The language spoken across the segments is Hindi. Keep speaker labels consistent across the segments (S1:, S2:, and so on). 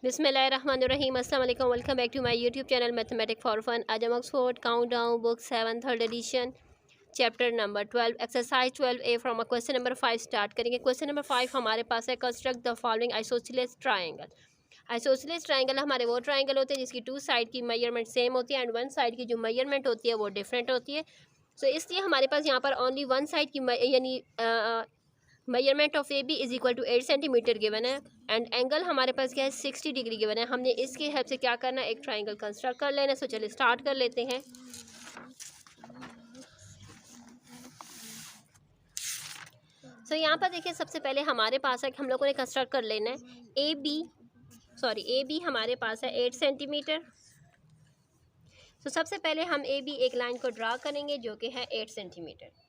S1: बिस्मिल्लाहिर्रहमानिर्रहीम, अस्सलाम वालेकुम, welcome back to my YouTube channel mathematic for fun. आज हम Oxford countdown book 7 third edition chapter number 12 exercise 12A from question number 5 start करेंगे। क्वेश्चन नंबर 5 हमारे पास है, construct the following isosceles triangle. Isosceles triangle हमारे वो ट्रायंगल होते हैं जिसकी टू साइड की मेजरमेंट सेम होती है एंड वन साइड की जो मेजरमेंट होती है वो डिफरेंट होती है। सो इसलिए हमारे पास यहाँ पर ओनली वन साइड की यानी measurement of A B is equal to 8 centimetre given है एंड एंगल हमारे पास क्या है 60 डिग्री गिवन है। हमने इसकी हेल्प से क्या करना है, एक ट्राइंगल कंस्ट्रक्ट कर लेना है। सो चलिए स्टार्ट कर लेते हैं। सो यहाँ पर देखिए सबसे पहले हमारे पास है कि हम लोगों ने कंस्ट्रक्ट कर लेना है ए बी हमारे पास है 8 सेंटीमीटर। सो सबसे पहले हम ए बी एक लाइन को ड्रा करेंगे जो कि है 8 सेंटीमीटर।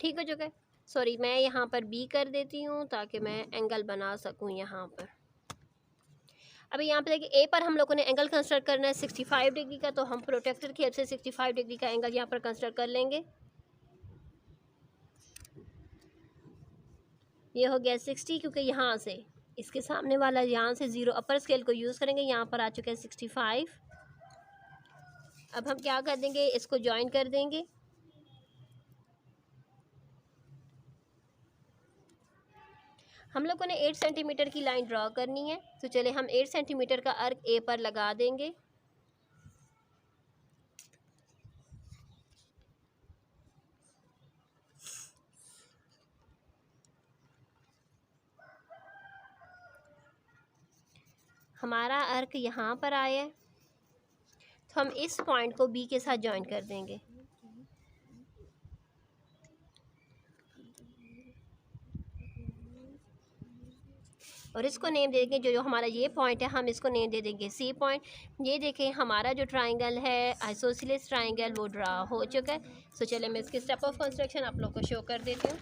S1: ठीक हो चुका है। सॉरी, मैं यहाँ पर बी कर देती हूँ ताकि मैं एंगल बना सकूँ यहाँ पर। अभी यहाँ पे देखिए ए पर हम लोगों ने एंगल कंस्ट्रक्ट करना है 65 डिग्री का, तो हम प्रोटेक्टर की हेल्प से 65 डिग्री का एंगल यहाँ पर कंस्ट्रक्ट कर लेंगे। ये हो गया 60, क्योंकि यहाँ से इसके सामने वाला यहाँ से 0 अपर स्केल को यूज़ करेंगे। यहाँ पर आ चुका है 65। अब हम क्या कर देंगे, इसको ज्वाइन कर देंगे। हम लोगों ने 8 सेंटीमीटर की लाइन ड्रॉ करनी है। तो चले हम 8 सेंटीमीटर का अर्क ए पर लगा देंगे। हमारा अर्क यहाँ पर आया है, तो हम इस पॉइंट को बी के साथ ज्वाइन कर देंगे। और इसको नेम दे देंगे, जो हमारा ये पॉइंट है हम इसको नेम दे देंगे सी पॉइंट। ये देखें हमारा जो ट्रायंगल है आइसोसेलेस ट्रायंगल वो ड्रा हो चुका है। सो चले मैं इसके स्टेप ऑफ कंस्ट्रक्शन आप लोग को शो कर देती हूँ।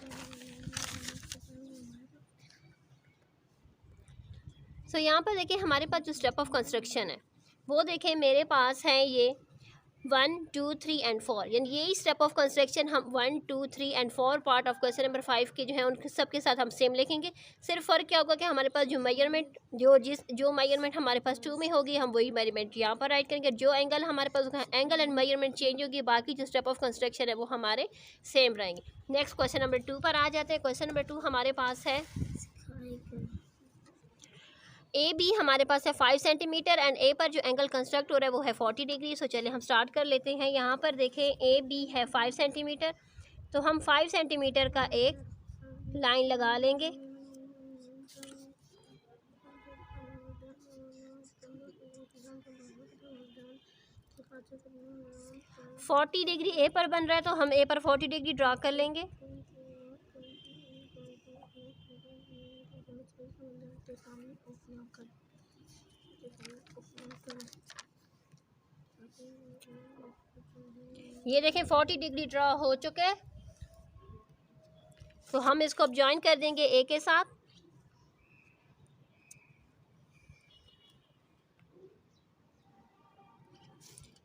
S1: सो यहाँ पर देखिए हमारे पास जो स्टेप ऑफ कंस्ट्रक्शन है वो देखें मेरे पास है ये 1 2 3 एंड 4, यानी यही स्टेप ऑफ कंस्ट्रक्शन हम 1 2 3 and 4 part of question number 5 के जो है उन सब के साथ हम सेम लिखेंगे। सिर्फ फ़र्क क्या होगा कि हमारे पास जो मेजरमेंट जो मेजरमेंट हमारे पास 2 में होगी हम वही मेजरमेंट यहाँ पर राइट करेंगे। जो एंगल हमारे पास एंगल एंड मेजरमेंट चेंज होगी, बाकी जो स्टेप ऑफ कंस्ट्रक्शन है वो हमारे सेम रहेंगे। नेक्स्ट क्वेश्चन नंबर 2 पर आ जाते हैं। क्वेश्चन नंबर 2 हमारे पास है ए बी हमारे पास है 5 सेंटीमीटर एंड ए पर जो एंगल कंस्ट्रक्ट हो रहा है वो है 40 डिग्री। सो चलिए हम स्टार्ट कर लेते हैं। यहाँ पर देखें ए बी है 5 सेंटीमीटर, तो हम 5 सेंटीमीटर का एक लाइन लगा लेंगे। फोर्टी डिग्री ए पर बन रहा है, तो हम ए पर 40 डिग्री ड्रा कर लेंगे। ये देखें 40 डिग्री ड्रा हो चुके हैं, तो हम इसको अब ज्वाइन कर देंगे ए के साथ।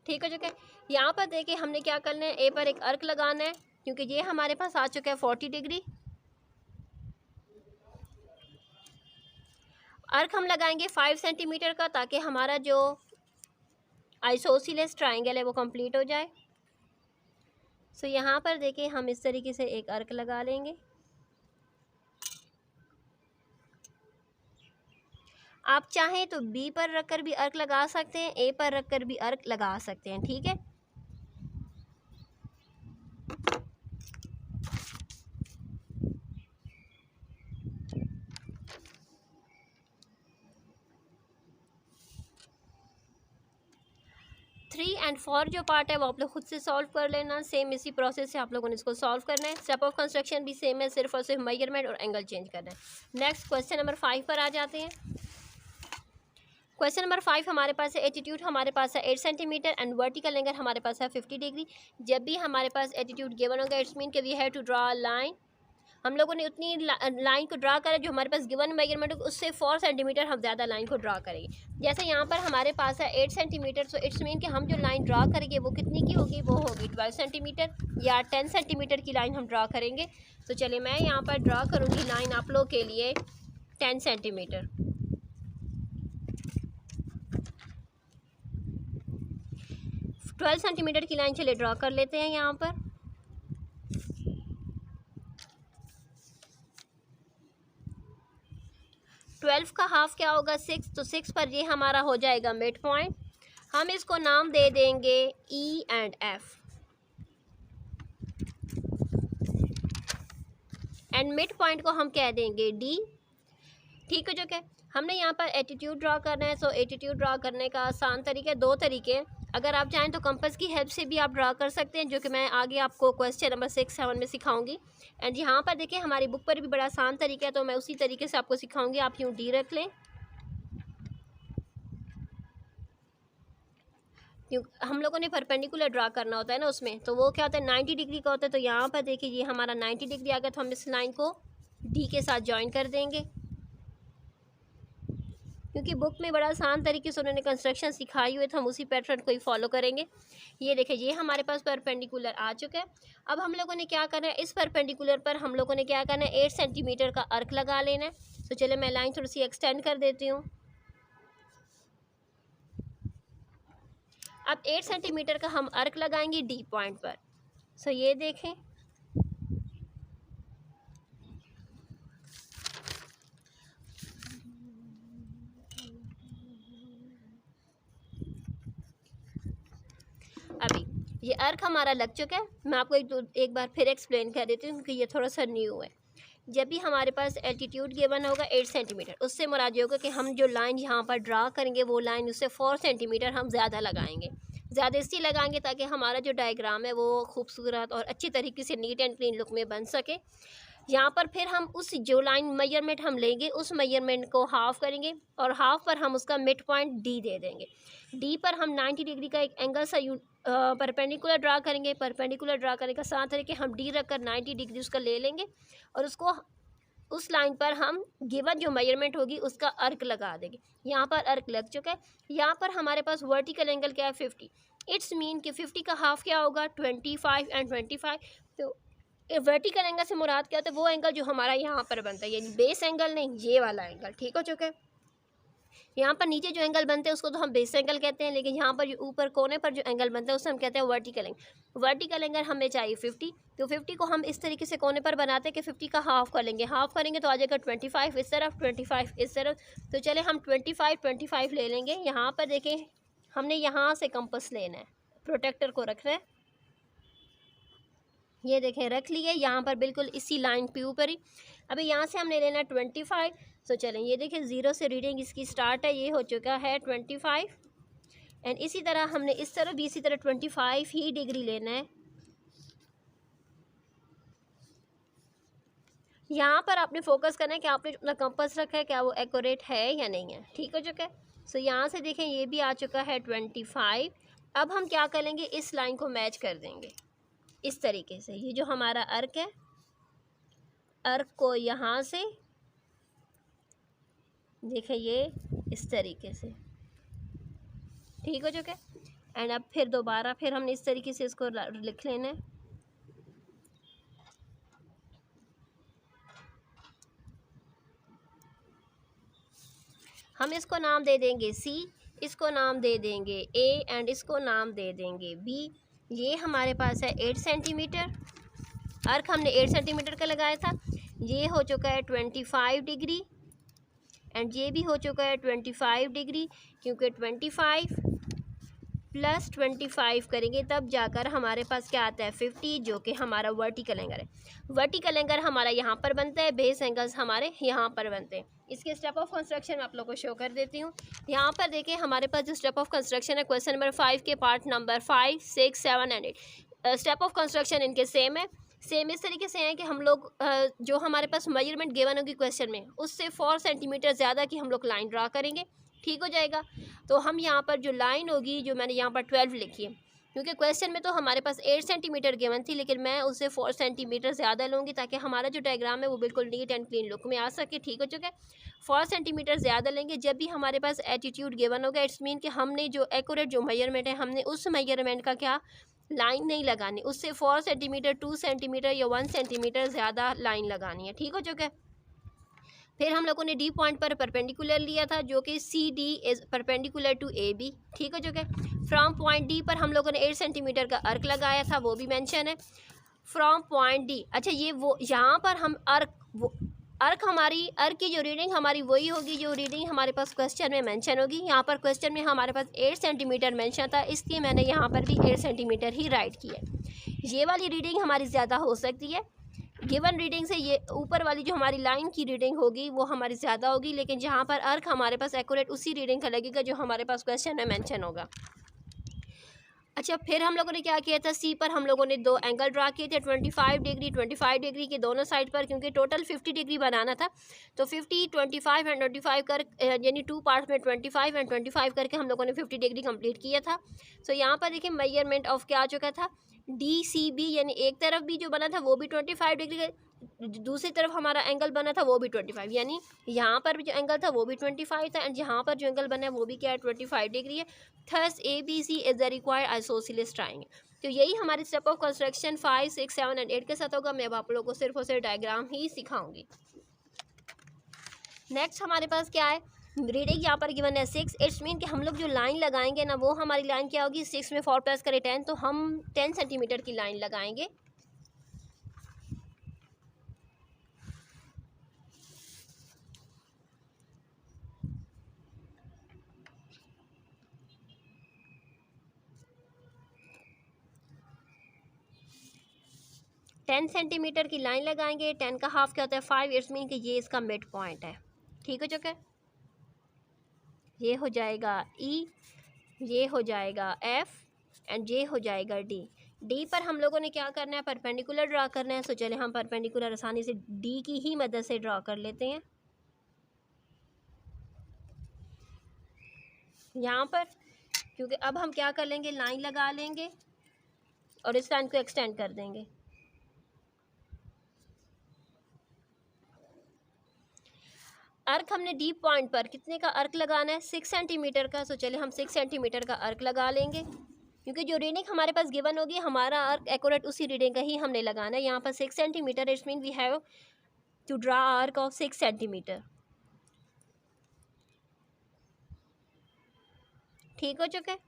S1: ठीक हो चुका है। यहाँ पर देखिए हमने क्या करना है, ए पर एक अर्क लगाना है क्योंकि ये हमारे पास आ चुका है 40 डिग्री। अर्क हम लगाएंगे 5 सेंटीमीटर का, ताकि हमारा जो आइसोसेलेस ट्रायंगल है वो कंप्लीट हो जाए। सो यहाँ पर देखिए हम इस तरीके से एक अर्क लगा लेंगे। आप चाहें तो बी पर रखकर भी अर्क लगा सकते हैं, ए पर रखकर भी अर्क लगा सकते हैं। ठीक है, थ्री एंड 4 जो पार्ट है वो आप लोग खुद से सॉल्व कर लेना। सेम इसी प्रोसेस से आप लोगों ने इसको सॉल्व करना है। स्टेप ऑफ कंस्ट्रक्शन भी सेम है, सिर्फ और सिर्फ मेजरमेंट और एंगल चेंज करना है। नेक्स्ट क्वेश्चन नंबर 5 पर आ जाते हैं। क्वेश्चन नंबर 5 हमारे पास है एटीट्यूड हमारे पास है 8 सेंटीमीटर एंड वर्टिकल एंगल हमारे पास है 50 डिग्री। जब भी हमारे पास एटीट्यूड गिवन होगा इट्स मीन कि we have to draw a line. हम लोगों ने उतनी लाइन को ड्रा करा जो हमारे पास गिवन मेजरमेंट होगा उससे 4 सेंटीमीटर हम ज़्यादा लाइन को ड्रा करेंगे। जैसे यहाँ पर हमारे पास है 8 सेंटीमीटर, सो इट्स मीन कि हम जो लाइन ड्रा करेंगे वो कितनी की होगी, वो होगी 12 सेंटीमीटर या 10 सेंटीमीटर की लाइन हम ड्रा करेंगे। तो चलिए मैं यहाँ पर ड्रा करूँगी लाइन आप लोग के लिए 10 सेंटीमीटर। ट्वेल्व सेंटीमीटर की लाइन चलिए ड्रा कर लेते हैं यहाँ पर। ट्वेल्व का हाफ क्या होगा 6, तो 6 पर ये हमारा हो जाएगा मिड पॉइंट। हम इसको नाम दे देंगे E and F and mid point को हम कह देंगे डी। ठीक है जो कि हमने यहाँ पर एटीट्यूड ड्रा करना है। सो एटीट्यूड ड्रा करने का आसान तरीका है, 2 तरीके। अगर आप चाहें तो कंपास की हेल्प से भी आप ड्रा कर सकते हैं, जो कि मैं आगे आपको क्वेश्चन नंबर 6-7 में सिखाऊंगी। एंड यहाँ पर देखें हमारी बुक पर भी बड़ा आसान तरीका है, तो मैं उसी तरीके से आपको सिखाऊंगी। आप यूँ डी रख लें, क्यों हम लोगों ने परपेंडिकुलर ड्रा करना होता है ना उसमें, तो वो क्या होता है 90 डिग्री का होता है। तो यहाँ पर देखिए ये हमारा 90 डिग्री आ गया, तो हम इस लाइन को डी के साथ ज्वाइन कर देंगे। क्योंकि बुक में बड़ा आसान तरीके से उन्होंने कंस्ट्रक्शन सिखाई हुई, तो हम उसी पैटर्न को ही फॉलो करेंगे। ये देखिए ये हमारे पास परपेंडिकुलर आ चुका है। अब हम लोगों ने क्या करना है, इस परपेंडिकुलर पर हम लोगों ने क्या करना है 8 सेंटीमीटर का अर्क लगा लेना है। तो चलिए मैं लाइन थोड़ी सी एक्सटेंड कर देती हूँ। अब 8 सेंटीमीटर का हम अर्क लगाएंगे डी पॉइंट पर। सो ये देखें अभी ये अर्क हमारा लग चुका है। मैं आपको एक बार फिर एक्सप्लेन कर देती हूँ, क्योंकि ये थोड़ा सा न्यू है। जब भी हमारे पास एल्टीट्यूड गिवन होगा 8 सेंटीमीटर, उससे मुराद ये होगा कि हम जो लाइन यहाँ पर ड्रा करेंगे वो लाइन उससे 4 सेंटीमीटर हम ज़्यादा लगाएंगे। ज़्यादा इसलिए लगाएंगे ताकि हमारा जो डायग्राम है वो खूबसूरत और अच्छी तरीके से नीट एंड क्लीन लुक में बन सके। यहाँ पर फिर हम उस जो लाइन मेजरमेंट हम लेंगे उस मेजरमेंट को हाफ़ करेंगे और हाफ़ पर हम उसका मिड पॉइंट डी दे देंगे। डी पर हम 90 डिग्री का एक एंगल सा परपेंडिकुलर ड्रा करेंगे। परपेंडिकुलर ड्रा करने का साथ तरीके हम डी रख कर 90 डिग्री उसका ले लेंगे और उसको उस लाइन पर हम गिवन जो मेजरमेंट होगी उसका अर्क लगा देंगे। यहाँ पर अर्क लग चुका है। यहाँ पर हमारे पास वर्टिकल एंगल क्या है 50। इट्स मीन कि 50 का हाफ क्या होगा 25 एंड 25। तो वर्टिकल एंगल से मुराद क्या होता है, वो एंगल जो हमारा यहाँ पर बनता है, यानी बेस एंगल नहीं, ये वाला एंगल। ठीक हो चुका है। यहाँ पर नीचे जो एंगल बनते हैं उसको तो हम बेस एंगल कहते हैं, लेकिन यहाँ पर जो ऊपर कोने पर जो एंगल बनता है उसे हम कहते हैं वर्टिकल एंगल। वर्टिकल एंगल हमें चाहिए 50, तो 50 को हम इस तरीके से कोने पर बनाते हैं कि 50 का हाफ कर लेंगे। हाफ करेंगे तो आ जाएगा 25 इस तरफ, 25 इस तरफ। तो चले हम 25 ले लेंगे। यहाँ पर देखें हमने यहाँ से कंपास लेना है, प्रोटेक्टर को रखना है। ये देखें रख लिए यहाँ पर बिल्कुल इसी लाइन पे ऊपर ही। अभी यहाँ से हमने लेना है 25। तो चलें ये देखें 0 से रीडिंग इसकी स्टार्ट है, ये हो चुका है 25 एंड इसी तरह हमने इस तरफ भी इसी तरह 25 ही डिग्री लेना है। यहाँ पर आपने फोकस करना है कि आपने अपना कंपास रखा है क्या वो एक्यूरेट है या नहीं है। ठीक हो चुका है। सो यहाँ से देखें ये भी आ चुका है 25। अब हम क्या करेंगे, इस लाइन को मैच कर देंगे इस तरीके से। ये जो हमारा अर्क है, अर्क को यहाँ से देखें ये इस तरीके से। ठीक हो चुका है। एंड अब फिर दोबारा फिर हमने इस तरीके से इसको लिख लेना है। हम इसको नाम दे देंगे सी, इसको नाम दे देंगे ए एंड इसको नाम दे देंगे बी। ये हमारे पास है 8 सेंटीमीटर। अर्क हमने 8 सेंटीमीटर का लगाया था। ये हो चुका है 25 डिग्री एंड ये भी हो चुका है 25 डिग्री, क्योंकि 25 प्लस 25 करेंगे तब जाकर हमारे पास क्या आता है 50, जो कि हमारा वर्टिकल एंगल है। वर्टिकल एंगल हमारा यहाँ पर बनता है, बेस एंगल्स हमारे यहाँ पर बनते हैं। इसके स्टेप ऑफ कंस्ट्रक्शन मैं आप लोगों को शो कर देती हूँ। यहाँ पर देखें हमारे पास जो स्टेप ऑफ कंस्ट्रक्शन है क्वेश्चन नंबर 5 के part number 5, 6, 7 and 8 step of construction इनके सेम है। सेम इस तरीके से है कि हम लोग जो हमारे पास मेजरमेंट गिवन होगी क्वेश्चन में उससे 4 सेंटीमीटर ज़्यादा की हम लोग लाइन ड्रा करेंगे। ठीक हो जाएगा। तो हम यहाँ पर जो लाइन होगी, जो मैंने यहाँ पर 12 लिखी है, क्योंकि क्वेश्चन में तो हमारे पास 8 सेंटीमीटर गिवन थी, लेकिन मैं उससे 4 सेंटीमीटर ज़्यादा लूँगी ताकि हमारा जो डायग्राम है वो बिल्कुल नीट एंड क्लीन लुक में आ सके। ठीक हो चुका है। 4 सेंटीमीटर ज़्यादा लेंगे। जब भी हमारे पास एटीट्यूड गिवन होगा, इट्स मीन कि हमने जो एक्यूरेट जो मेजरमेंट है, हमने उस मेजरमेंट का क्या लाइन नहीं लगानी, उससे 4 सेंटीमीटर 2 सेंटीमीटर या 1 सेंटीमीटर ज़्यादा लाइन लगानी है। ठीक हो चुका है। फिर हम लोगों ने डी पॉइंट पर परपेंडिकुलर लिया था, जो कि C D is perpendicular to A B. ठीक हो चुका है। फ्रॉम पॉइंट डी पर हम लोगों ने 8 सेंटीमीटर का अर्क लगाया था, वो भी मेंशन है। फ्रॉम पॉइंट डी, अच्छा ये वो यहाँ पर हम अर्क की जो रीडिंग हमारी वही होगी जो रीडिंग हमारे पास क्वेश्चन में मेंशन होगी। यहाँ पर क्वेश्चन में हमारे पास 8 सेंटीमीटर मेंशन था, इसलिए मैंने यहाँ पर भी 8 सेंटीमीटर ही राइट किया। ये वाली रीडिंग हमारी ज़्यादा हो सकती है, गिवन रीडिंग से ये ऊपर वाली जो हमारी लाइन की रीडिंग होगी वो हमारी ज़्यादा होगी, लेकिन जहाँ पर अर्क हमारे पास एक्यूरेट उसी रीडिंग का लगेगा जो हमारे पास क्वेश्चन में मेंशन होगा। अच्छा, फिर हम लोगों ने क्या किया था, सी पर हम लोगों ने 2 एंगल ड्रा किए थे, 25 डिग्री 25 डिग्री के दोनों साइड पर, क्योंकि टोटल 50 डिग्री बनाना था। तो 50 25 एंड 25 कर यानी 2 पार्ट्स में 25 एंड 25 करके हम लोगों ने 50 डिग्री कंप्लीट किया था। सो यहाँ पर देखिए मेजरमेंट ऑफ क्या आ चुका था, डी सी बी, यानी एक तरफ भी जो बना था वो भी 25 डिग्री, दूसरी तरफ हमारा एंगल बना था वो भी 25, यानी यहाँ पर भी जो एंगल था वो भी 25 था, एंड यहाँ पर जो एंगल बना है वो भी क्या है, 25 डिग्री है। Thus A B C is the required isosceles triangle. तो यही हमारे स्टेप ऑफ कंस्ट्रक्शन 5 6 7 एंड 8 के साथ होगा। मैं अब आप लोगों को सिर्फ और सिर्फ डायग्राम ही सिखाऊंगी। नेक्स्ट हमारे पास क्या है, रीडिंग यहाँ पर गिवन है 6। इट्स मीन कि हम लोग जो लाइन लगाएंगे ना, वो हमारी लाइन क्या होगी, 6 में 4 प्लस करें 10, तो हम 10 सेंटीमीटर की लाइन लगाएंगे। टेन सेंटीमीटर की लाइन लगाएंगे। 10 का हाफ क्या होता है, 5। इट्स मीन कि ये इसका मिड पॉइंट है। ठीक हो चुका है। ये हो जाएगा ई, ये हो जाएगा एफ, एंड ये हो जाएगा डी। डी पर हम लोगों ने क्या करना है, परपेंडिकुलर ड्रा करना है। सो चले हम परपेंडिकुलर आसानी से डी की ही मदद से ड्रा कर लेते हैं। यहाँ पर क्योंकि अब हम क्या कर लेंगे, लाइन लगा लेंगे और इस लाइन को एक्सटेंड कर देंगे। अर्क हमने डी पॉइंट पर कितने का अर्क लगाना है, 6 सेंटीमीटर का। सो चले हम 6 सेंटीमीटर का अर्क लगा लेंगे, क्योंकि जो रीडिंग हमारे पास गिवन होगी हमारा अर्क एक्यूरेट उसी रीडिंग का ही हमने लगाना है। यहाँ पर 6 centimetre, it's mean we have to draw arc of 6 centimetre. ठीक हो चुका है।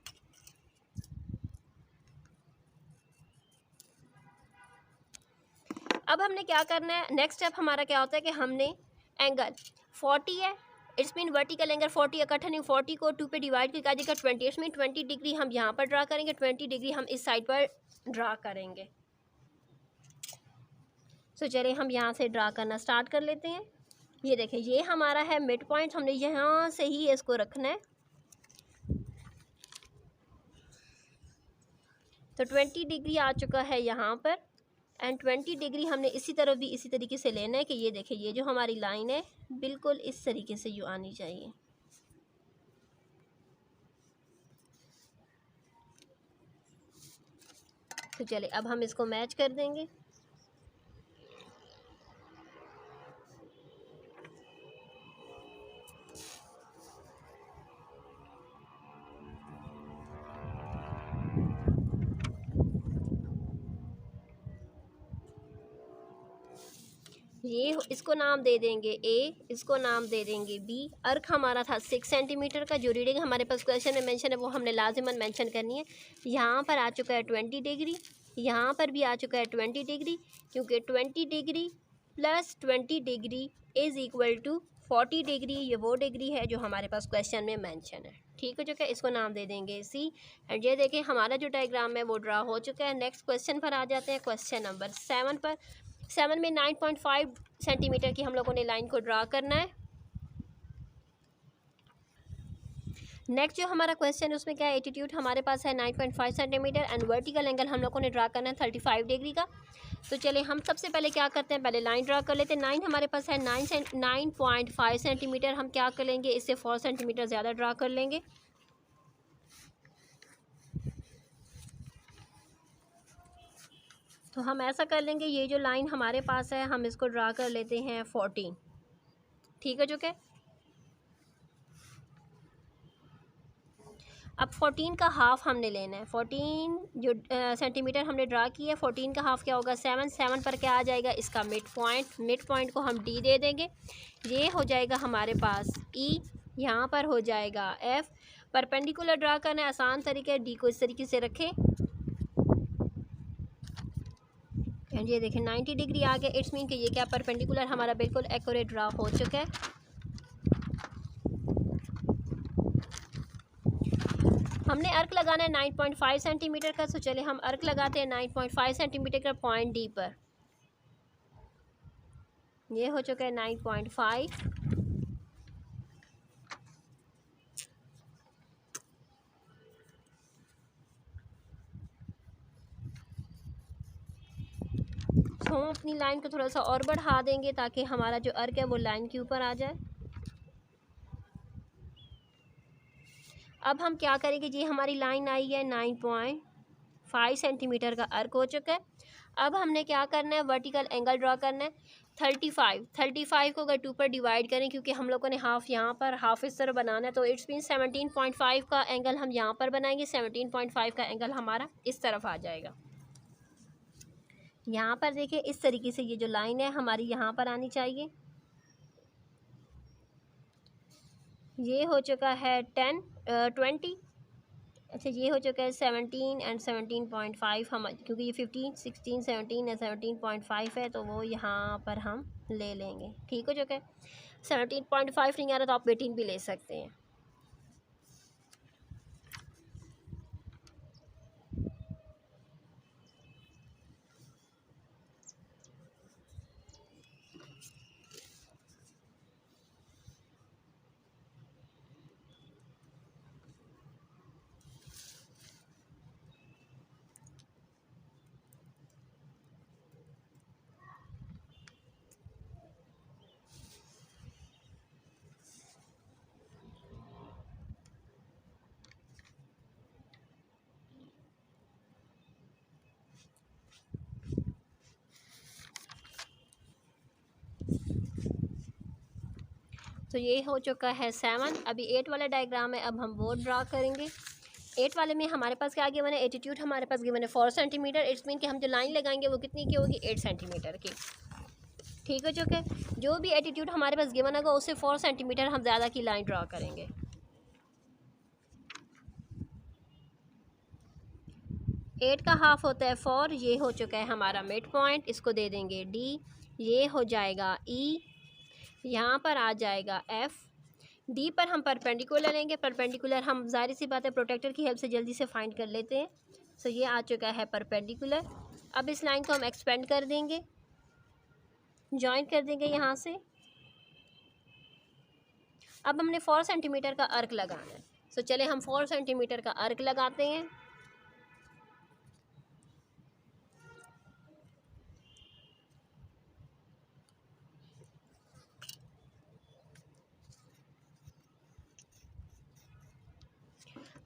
S1: अब हमने क्या करना है, नेक्स्ट स्टेप हमारा क्या होता है कि हमने एंगल 40 है, इट्स मीन वर्टिकल एंगल 40 इकट्ठा नहीं, 40 को 2 पे डिवाइड करके आ जाएगा 20। इट्स मीन 20 डिग्री हम यहाँ पर ड्रा करेंगे, 20 डिग्री हम इस साइड पर ड्रा करेंगे। सो चलिए हम यहाँ से ड्रा करना स्टार्ट कर लेते हैं। ये देखें, ये हमारा है मिड पॉइंट, हमने यहाँ से ही इसको रखना है। तो 20 डिग्री आ चुका है यहाँ पर, एंड 20 डिग्री हमने इसी तरफ भी इसी तरीके से लेना है कि ये देखें, ये जो हमारी लाइन है बिल्कुल इस तरीके से जो आनी चाहिए। तो चलिए अब हम इसको मैच कर देंगे। ये इसको नाम दे देंगे ए, इसको नाम दे देंगे बी। अर्क हमारा था 6 सेंटीमीटर का, जो रीडिंग हमारे पास क्वेश्चन में मेंशन है वो हमने लाजिमन मेंशन करनी है। यहाँ पर आ चुका है 20 डिग्री, यहाँ पर भी आ चुका है 20 डिग्री, क्योंकि 20 degree plus 20 degree is equal to 40 degree. ये वो डिग्री है जो हमारे पास क्वेश्चन में मेंशन है। ठीक हो चुका है। इसको नाम दे देंगे सी, एंड ये देखें हमारा जो डायग्राम है वो ड्रा हो चुका है। नेक्स्ट क्वेश्चन पर आ जाते हैं, क्वेश्चन नंबर 7 पर। 7 में 9.5 सेंटीमीटर की हम लोगों ने लाइन को ड्रा करना है। नेक्स्ट जो हमारा क्वेश्चन है उसमें क्या है, एटीट्यूड हमारे पास है 9.5 सेंटीमीटर एंड वर्टिकल एंगल हम लोगों ने ड्रा करना है 35 डिग्री का। तो चलिए हम सबसे पहले क्या करते हैं, पहले लाइन ड्रा कर लेते हैं। 9 हमारे पास है 9.5 सेंटीमीटर, हम क्या कर लेंगे, इससे 4 सेंटीमीटर ज़्यादा ड्रा कर लेंगे। तो हम ऐसा कर लेंगे, ये जो लाइन हमारे पास है हम इसको ड्रा कर लेते हैं 14, ठीक है जो कि अब 14 का हाफ हमने लेना है। 14 जो सेंटीमीटर हमने ड्रा किया है, 14 का हाफ क्या होगा 7। 7 पर क्या आ जाएगा, इसका मिड पॉइंट को हम डी दे देंगे। ये हो जाएगा हमारे पास ई, यहाँ पर हो जाएगा एफ। परपेंडिकुलर ड्रा करना है, आसान तरीका है, डी को इस तरीके से रखें एंड ये देखें 90 डिग्री आ गया। इट्स मीन कि ये क्या परपेंडिकुलर हमारा बिल्कुल एक्यूरेट ड्रा हो चुका है। हमने अर्क लगाना है 9.5 सेंटीमीटर का। तो चले हम अर्क लगाते हैं 9.5 सेंटीमीटर का पॉइंट डी पर। ये हो चुका है 9.5। तो हम अपनी लाइन को थोड़ा सा और बढ़ा देंगे ताकि हमारा जो अर्क है वो लाइन के ऊपर आ जाए। अब हम क्या करेंगे जी, हमारी लाइन आई है 9.5 सेंटीमीटर का अर्क हो चुका है। अब हमने क्या करना है, वर्टिकल एंगल ड्रा करना है 35 को अगर 2 पर डिवाइड करें, क्योंकि हम लोगों ने हाफ यहाँ पर हाफ इस तरह बनाना है, तो इट्स मीन 17.5 का एंगल हम यहाँ पर बनाएंगे। 17.5 का एंगल हमारा इस तरफ आ जाएगा। यहाँ पर देखिए इस तरीके से ये जो लाइन है हमारी यहाँ पर आनी चाहिए। ये हो चुका है 20। अच्छा ये हो चुका है 17 एंड 17.5 हम, क्योंकि ये 15, 16, 17 एंड 17.5 है तो वो यहाँ पर हम ले लेंगे। ठीक हो चुका है। 17.5 नहीं आ रहा तो आप 18 भी ले सकते हैं। तो ये हो चुका है 7। अभी 8 वाला डायग्राम है, अब हम वो ड्रा करेंगे। 8 वाले में हमारे पास क्या गिवन है, एटीट्यूड हमारे पास गिवन है 4 सेंटीमीटर। इट्स मीन कि हम जो लाइन लगाएंगे वो कितनी की होगी, 8 सेंटीमीटर की। ठीक हो चुका है। जो भी एटीट्यूड हमारे पास गिवन होगा उससे 4 सेंटीमीटर हम ज़्यादा की लाइन ड्रा करेंगे। एट का हाफ होता है 4। ये हो चुका है हमारा मिड पॉइंट, इसको दे देंगे डी। ये हो जाएगा ई, यहाँ पर आ जाएगा एफ। डी पर हम परपेंडिकुलर लेंगे। परपेंडिकुलर हम ज़ाहिर सी बात है प्रोटेक्टर की हेल्प से जल्दी से फाइंड कर लेते हैं। सो ये आ चुका है परपेंडिकुलर। अब इस लाइन को हम एक्सपेंड कर देंगे, जॉइन कर देंगे यहाँ से। अब हमने 4 सेंटीमीटर का अर्क लगाना है। सो चले हम 4 सेंटीमीटर का अर्क लगाते हैं।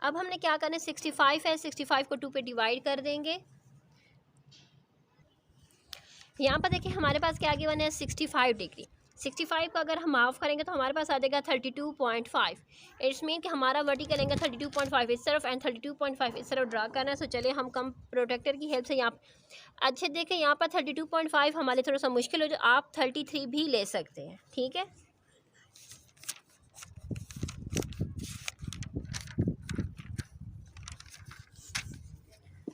S1: अब हमने क्या करना है, 65 है, 65 को 2 पे डिवाइड कर देंगे। यहाँ पर देखिए हमारे पास क्या गिवन है 65 डिग्री। 65 का अगर हम हाफ करेंगे तो हमारे पास आ जाएगा 32.5। इट्स मीन कि हमारा वर्टिकल एंगल 32.5 इस तरफ एंड 32.5 इस तरफ ड्रा करना है। सो चलिए हम कम प्रोटेक्टर की हेल्प से यहाँ अच्छे देखें, यहाँ पर 32.5 हमारे थोड़ा सा मुश्किल हो जाए, आप 33 भी ले सकते हैं। ठीक है।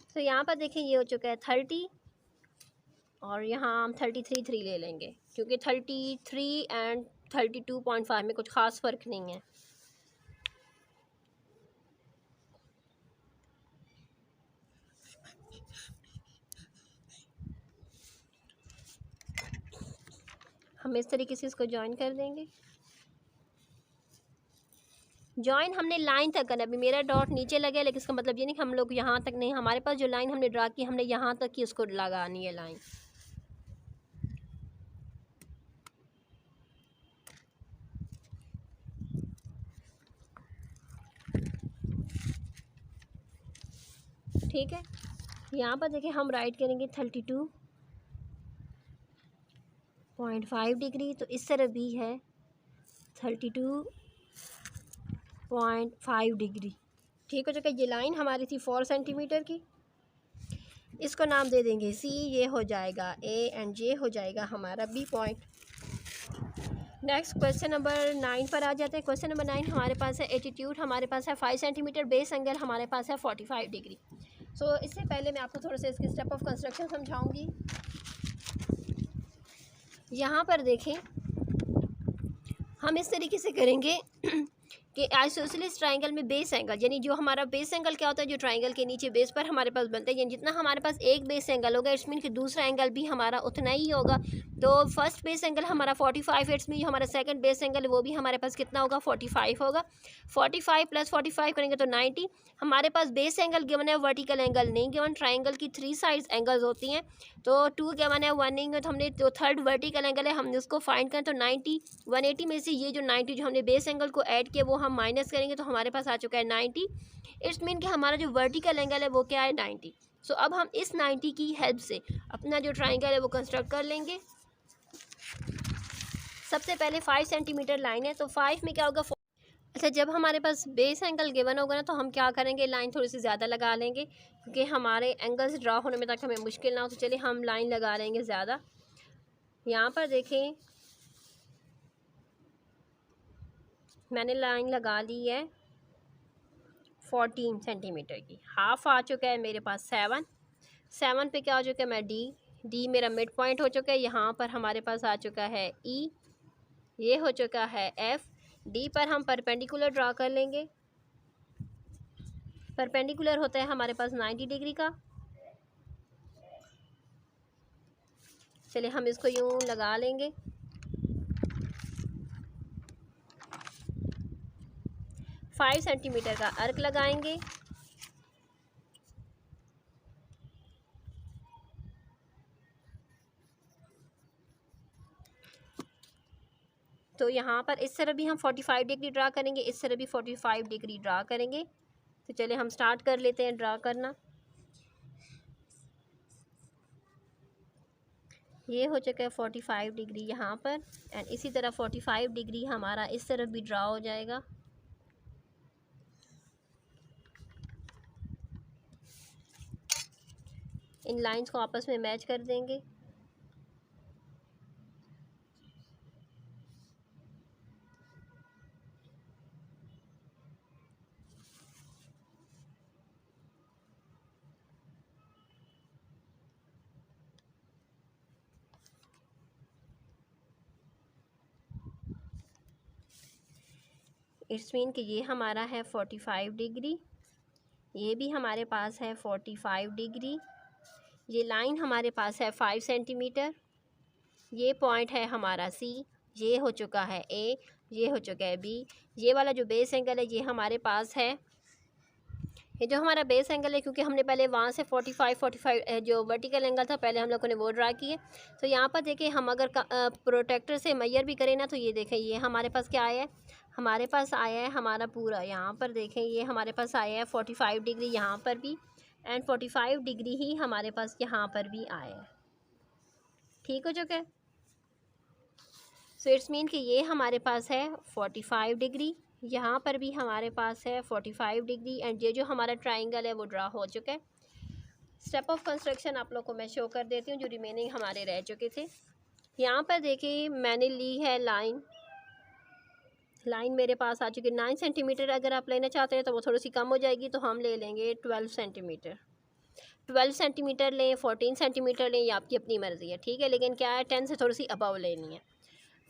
S1: तो यहाँ पर देखें ये हो चुका है 30 और यहाँ हम 33 ले लेंगे, क्योंकि 33 एंड 32.5 में कुछ ख़ास फ़र्क नहीं है। हम इस तरीके से इसको ज्वाइन कर देंगे। जॉइन हमने लाइन तक करना। अभी मेरा डॉट नीचे लगे लेकिन इसका मतलब ये नहीं कि हम लोग यहाँ तक नहीं, हमारे पास जो लाइन हमने ड्रा की हमने यहाँ तक ही उसको लगानी है लाइन। ठीक है, यहाँ पर देखिए हम राइट करेंगे 32.5 डिग्री, तो इस तरह भी है 32.5 डिग्री। ठीक हो चुका। ये लाइन हमारी थी 4 सेंटीमीटर की, इसको नाम दे देंगे सी, ये हो जाएगा ए एंड ये हो जाएगा हमारा B point. Next question number 9 पर आ जाते हैं। क्वेश्चन नंबर 9 हमारे पास है एटीट्यूड हमारे पास है 5 सेंटीमीटर, बेस एंगल हमारे पास है 45 डिग्री। सो इससे पहले मैं आपको थोड़ा सा इसके स्टेप ऑफ कंस्ट्रक्शन समझाऊंगी। यहाँ पर देखें हम इस तरीके से करेंगे कि आइसोसेलेस ट्राइंगल में बेस एंगल, यानी जो हमारा बेस एंगल क्या होता है, जो ट्राइंगल के नीचे बेस पर हमारे पास बनता है, यानी जितना हमारे पास एक बेस एंगल होगा इट्स मीन कि दूसरा एंगल भी हमारा उतना ही होगा। तो फर्स्ट बेस एंगल हमारा 45, इट्स मीन जो हमारा सेकंड बेस एंगल है वो भी हमारे पास कितना होगा 45 होगा। 45 + 45 करेंगे तो 90। हमारे पास बेस एंगल गिवन है, वर्टिकल एंगल नहीं गिवन। ट्राइंगल की 3 साइड्स एंगल्स होती हैं, तो 2 गिवन है, 1 नहीं है, तो हमने जो थर्ड वर्टिकल एंगल है हमने उसको फाइंड करें तो 90। 180 में से ये जो 90 जो हमने बेस एंगल को ऐड किया वो हम माइनस करेंगे तो हमारे पास आ चुका है 90। इट्स मीन कि हमारा जो वर्टिकल एंगल है वो क्या है 90। सो अब हम इस 90 की हेल्प से अपना जो ट्राइंगल है वो कंस्ट्रक्ट कर लेंगे। सबसे पहले 5 सेंटीमीटर लाइन है, तो 5 में क्या होगा। अच्छा, जब हमारे पास बेस एंगल गिवन होगा ना तो हम क्या करेंगे, लाइन थोड़ी सी ज़्यादा लगा लेंगे क्योंकि हमारे एंगल्स ड्रा होने में तक हमें मुश्किल ना हो। तो चलिए हम लाइन लगा लेंगे ज़्यादा। यहाँ पर देखें मैंने लाइन लगा ली है 14 सेंटीमीटर की। हाफ आ चुका है मेरे पास 7 पे क्या हो चुका है मैं डी मेरा मिड पॉइंट हो चुका है। यहाँ पर हमारे पास आ चुका है ई, ये हो चुका है एफ। डी पर हम परपेंडिकुलर ड्रा कर लेंगे। परपेंडिकुलर होता है हमारे पास 90 डिग्री का। चलिए हम इसको यूँ लगा लेंगे। फाइव सेंटीमीटर का अर्क लगाएंगे। तो यहाँ पर इस तरह भी हम 45 डिग्री ड्रा करेंगे, इस तरह भी 45 डिग्री ड्रा करेंगे। तो चलिए हम स्टार्ट कर लेते हैं ड्रा करना। ये हो चुका है 45 डिग्री यहाँ पर, एंड इसी तरह 45 डिग्री हमारा इस तरफ भी ड्रा हो जाएगा। इन लाइंस को आपस में मैच कर देंगे। इट्स मीन कि ये हमारा है 45 डिग्री, ये भी हमारे पास है 45 डिग्री। ये लाइन हमारे पास है 5 सेंटीमीटर। ये पॉइंट है हमारा सी, ये हो चुका है ए, ये हो चुका है बी। ये वाला जो बेस एंगल है ये हमारे पास है, ये जो हमारा बेस एंगल है, क्योंकि हमने पहले वहाँ से 45 जो वर्टिकल एंगल था पहले हम लोगों ने वो ड्रा किए। तो यहाँ पर देखिए हम अगर प्रोटेक्टर से मेजर भी करें ना तो ये देखें ये हमारे पास क्या आया है, हमारे पास आया है हमारा पूरा, यहाँ पर देखें ये हमारे पास आया है 45 डिग्री यहाँ पर भी, एंड 45 डिग्री ही हमारे पास यहाँ पर भी आया है। ठीक हो चुका है। सो इट्स मीन कि ये हमारे पास है 45 डिग्री, यहाँ पर भी हमारे पास है 45 डिग्री, एंड ये जो हमारा ट्राइंगल है वो ड्रा हो चुका है। स्टेप ऑफ कंस्ट्रक्शन आप लोग को मैं शो कर देती हूँ जो रिमेनिंग हमारे रह चुके थे। यहाँ पर देखिए मैंने ली है लाइन मेरे पास आ चुकी है 9 सेंटीमीटर। अगर आप लेना चाहते हैं तो वो थोड़ी सी कम हो जाएगी, तो हम ले लेंगे 12 सेंटीमीटर। 12 सेंटीमीटर लें, 14 सेंटीमीटर लें, ये आपकी अपनी मर्ज़ी है। ठीक है, लेकिन क्या है 10 से थोड़ी सी अबव लेनी है।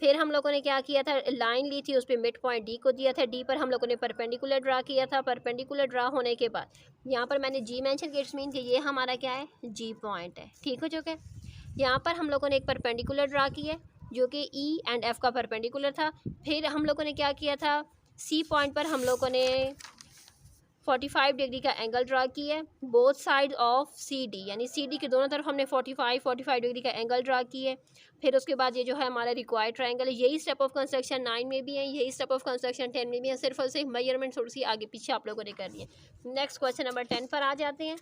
S1: फिर हम लोगों ने क्या किया था, लाइन ली थी, उस पर मिड पॉइंट डी को दिया था। डी पर हम लोगों ने परपेंडिकुलर ड्रा किया था। परपेंडिकुलर ड्रा होने के बाद यहाँ पर मैंने जी मेंशन किया, इट्स मीन कि ये हमारा क्या है जी पॉइंट है। ठीक हो चुका है। यहाँ पर हम लोगों ने एक परपेंडिकुलर ड्रा किया है जो कि ई एंड एफ का परपेंडिकुलर था। फिर हम लोगों ने क्या किया था, सी पॉइंट पर हम लोगों ने 45 डिग्री का एंगल ड्रा किया है both side of C D, यानी सी डी के दोनों तरफ हमने 45 डिग्री का एंगल ड्रा किया है। फिर उसके बाद ये जो है हमारा रिक्वायर्ड ट्रायंगल है। यही स्टेप ऑफ कंस्ट्रक्शन 9 में भी है, यही स्टेप ऑफ कंस्ट्रक्शन 10 में भी है, सिर्फ और सिर्फ मेजरमेंट थोड़ी सी आगे पीछे आप लोगों ने करनी है। नेक्स्ट क्वेश्चन नंबर 10 पर आ जाते हैं।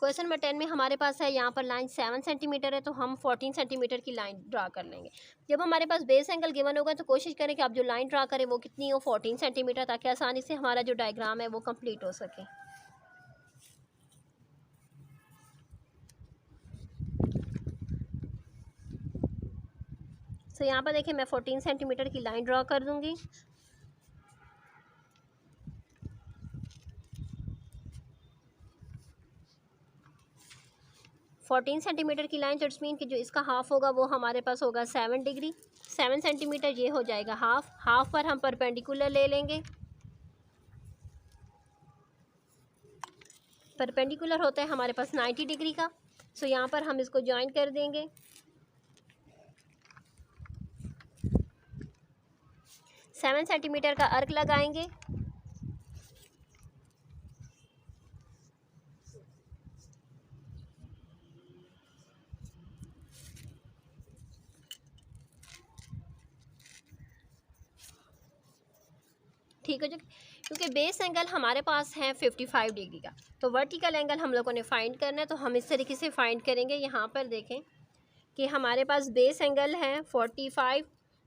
S1: क्वेश्चन नंबर 10 में हमारे पास है यहाँ पर लाइन 7 सेंटीमीटर है, तो हम 14 सेंटीमीटर की लाइन ड्रा कर लेंगे। जब हमारे पास बेस एंगल गिवन होगा तो कोशिश करें कि आप जो लाइन ड्रा करें वो कितनी हो, 14 सेंटीमीटर, ताकि आसानी से हमारा जो डायग्राम है वो कंप्लीट हो सके। तो यहाँ पर देखिए मैं 14 सेंटीमीटर की लाइन ड्रा कर दूँगी। फोर्टीन सेंटीमीटर की लाइन, तो इट्स मीन कि जो इसका हाफ होगा वो हमारे पास होगा 7 डिग्री। 7 सेंटीमीटर ये हो जाएगा हाफ पर हम परपेंडिकुलर ले लेंगे। परपेंडिकुलर होता है हमारे पास 90 डिग्री का। सो यहाँ पर हम इसको ज्वाइन कर देंगे। सेवन सेंटीमीटर का अर्क लगाएंगे। ठीक है जी, क्योंकि बेस एंगल हमारे पास है 55 डिग्री का, तो वर्टिकल एंगल हम लोगों ने फाइंड करना है। तो हम इस तरीके से फाइंड करेंगे। यहाँ पर देखें कि हमारे पास बेस एंगल है 45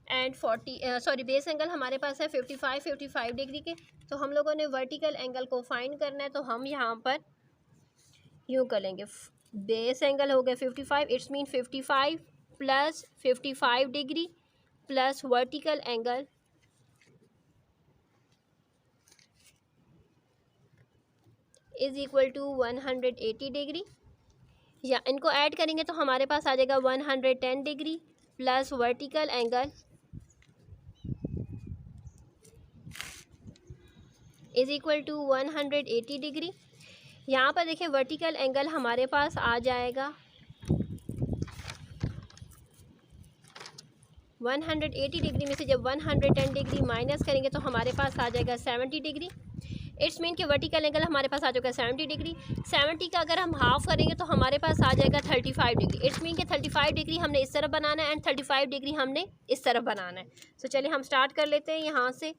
S1: एंड 40 बेस एंगल हमारे पास है 55 डिग्री के। तो हम लोगों ने वर्टिकल एंगल को फाइंड करना है। तो हम यहाँ पर यूँ कर लेंगे, बेस एंगल हो गया 55, it's mean 55 plus 55 degree plus vertical angle is equal to 180 degree. या इनको ऐड करेंगे तो हमारे पास आ जाएगा 110 degree plus vertical angle is equal to 180 degree. यहाँ पर देखिए वर्टिकल एंगल हमारे पास आ जाएगा 180 डिग्री में से जब 110 डिग्री माइनस करेंगे तो हमारे पास आ जाएगा 70 डिग्री। इट्स मीन कि वर्टिकल एंगल हमारे पास आ जाएगा 70 डिग्री। 70 का अगर हम हाफ करेंगे तो हमारे पास आ जाएगा 35 डिग्री। इट्स मीन कि 35 डिग्री हमने इस तरफ बनाना है एंड 35 डिग्री हमने इस तरफ बनाना है। तो चलिए हम स्टार्ट कर लेते हैं यहाँ से।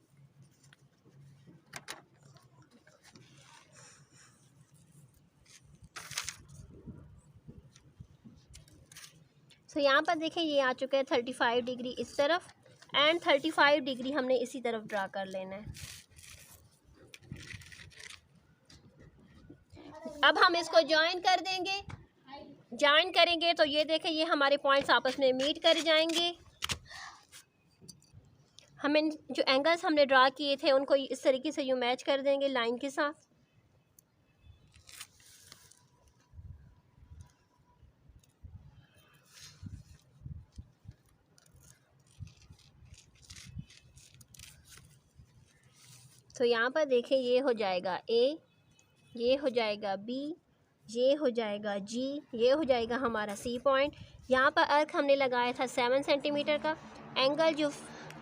S1: तो यहाँ पर देखें ये आ चुका है 35 डिग्री इस तरफ एंड 35 डिग्री हमने इसी तरफ ड्रा कर लेना है। अब हम इसको ज्वाइन कर देंगे। ज्वाइन करेंगे तो ये देखें ये हमारे पॉइंट्स आपस में मीट कर जाएंगे। हमें जो एंगल्स हमने ड्रा किए थे उनको इस तरीके से यूँ मैच कर देंगे लाइन के साथ। तो यहाँ पर देखें ये हो जाएगा ए, ये हो जाएगा बी, ये हो जाएगा जी, ये हो जाएगा हमारा सी पॉइंट। यहाँ पर अर्क हमने लगाया था 7 सेंटीमीटर का। एंगल जो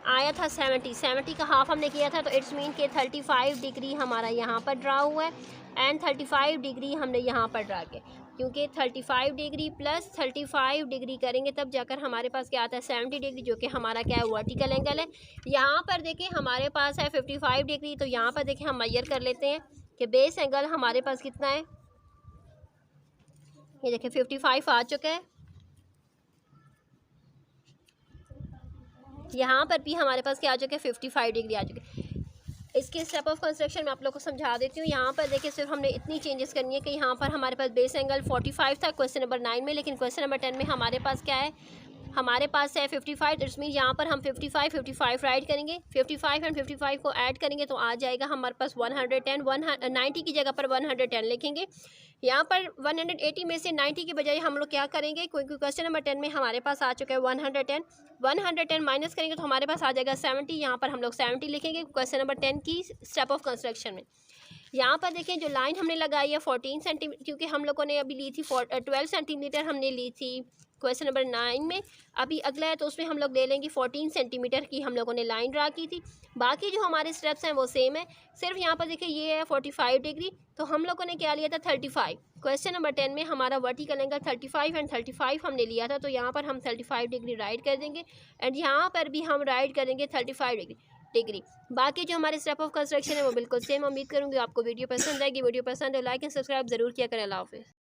S1: आया था 70 का हाफ हमने किया था, तो इट्स मीन के 35 डिग्री हमारा यहाँ पर ड्रा हुआ है एंड 35 डिग्री हमने यहाँ पर ड्रा किया, क्योंकि 35 डिग्री प्लस 35 डिग्री करेंगे तब जाकर हमारे पास क्या आता है 70 डिग्री, जो कि हमारा क्या है वर्टिकल एंगल है। यहाँ पर देखें हमारे पास है 55 डिग्री। तो यहाँ पर देखें हम मेजर कर लेते हैं कि बेस एंगल हमारे पास कितना है। ये देखें 55 आ चुका है। यहाँ पर भी हमारे पास क्या आ चुका है 55 डिग्री आ चुके हैं। इसके स्टेप ऑफ कंस्ट्रक्शन में आप लोग को समझा देती हूँ। यहाँ पर देखिए सिर्फ हमने इतनी चेंजेस करनी है कि यहाँ पर हमारे पास बेस एंगल 45 था क्वेश्चन नंबर 9 में, लेकिन क्वेश्चन नंबर 10 में हमारे पास क्या है, हमारे पास है 55। इट्स मीन यहाँ पर हम 55 राइट करेंगे। 55 एंड 55 को ऐड करेंगे तो आ जाएगा हमारे पास 110। 90 की जगह पर 110 लिखेंगे। यहाँ पर 180 में से 90 की बजाय हम लोग क्या करेंगे, क्योंकि क्वेश्चन नंबर 10 में हमारे पास आ चुका है 110 माइनस करेंगे तो हमारे पास आ जाएगा 70। यहाँ पर हम लोग 70 लिखेंगे क्वेश्चन नंबर 10 की स्टेप ऑफ कंस्ट्रक्शन में। यहाँ पर देखें जो लाइन हमने लगाई है 14 सेंटीमीटर, क्योंकि हम लोगों ने अभी ली थी 12 सेंटीमीटर हमने ली थी क्वेश्चन नंबर 9 में अभी अगला है, तो उसमें हम लोग ले लेंगे 14 सेंटीमीटर की हम लोगों ने लाइन ड्रा की थी। बाकी जो हमारे स्टेप्स हैं वो सेम है, सिर्फ यहाँ पर देखिए ये है 45 डिग्री, तो हम लोगों ने क्या लिया था 35। क्वेश्चन नंबर 10 में हमारा वर्टिकल एंगल 35 एंड 35 हमने लिया था, तो यहाँ पर हम 35 डिग्री राइट कर देंगे एंड यहाँ पर भी हम राइट करेंगे 35 डिग्री। बाकी जो हमारे स्टेप ऑफ कंस्ट्रक्शन है वो बिल्कुल सेम। उम्मीद करूँगी आपको वीडियो पसंद आएगी। वीडियो पसंद है लाइक एंड सब्सक्राइब जरूर किया करें। अल्लाह हाफिज़।